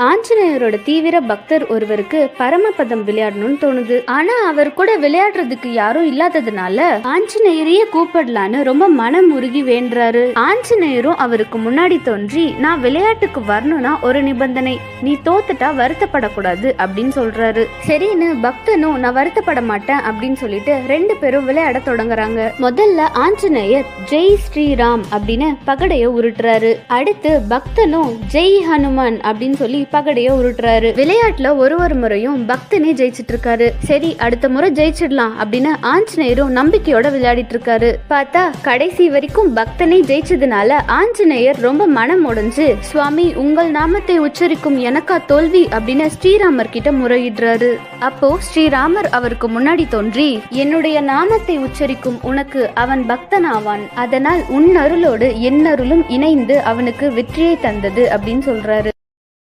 ஆஞ்சநேயரோட தீவிர பக்தர் ஒருவருக்கு பரமபதம் விளையாடணும்னு தோணுது. ஆனா அவர் கூட விளையாடுறதுக்கு யாரும் இல்லாததுனால ஆஞ்சநேயரையே கூப்பிடலான்னு ரொம்ப மனம் உருகி வேண்டுறாரு. ஆஞ்சநேயரும் அவருக்கு முன்னாடி தோன்றி, நான் விளையாட்டுக்கு வரணும்னா ஒரு நிபந்தனை, நீ தோத்துட்டா வருத்தப்படக்கூடாது அப்படின்னு சொல்றாரு. சரின்னு பக்தனும் நான் வருத்தப்பட மாட்டேன் அப்படின்னு சொல்லிட்டு ரெண்டு பேரும் விளையாட தொடங்குறாங்க. முதல்ல ஆஞ்சநேயர் ஜெய் ஸ்ரீராம் அப்படின்னு பகடைய உருட்டுறாரு. அடுத்து பக்தனும் ஜெய் ஹனுமான் அப்படின்னு சொல்லி பகடைய உருட்டுறாரு. விளையாட்டுல ஒரு முறையும் பக்தனே ஜெயிச்சிட்டு இருக்காரு. சரி, அடுத்த முறை ஜெயிச்சிடலாம் அப்படின்னு ஆஞ்சநேயரும் நம்பிக்கையோட விளையாடிட்டு இருக்காரு. பார்த்தா கடைசி வரைக்கும் பக்தனே ஜெயிச்சதுனால ஆஞ்சநேயர் ரொம்ப மனம் உடைஞ்சு, சுவாமி உங்கள் நாமத்தை உச்சரிக்கும் எனக்கா தோல்வி அப்படின்னு ஸ்ரீராமர் கிட்ட முறையிடுறாரு. அப்போ ஸ்ரீராமர் அவருக்கு முன்னாடி தோன்றி, என்னுடைய நாமத்தை உச்சரிக்கும் உனக்கு அவன் பக்தனாவான், அதனால் உன் அருளோடு என் அருளும் இணைந்து அவனுக்கு வெற்றியை தந்தது அப்படின்னு சொல்றாரு.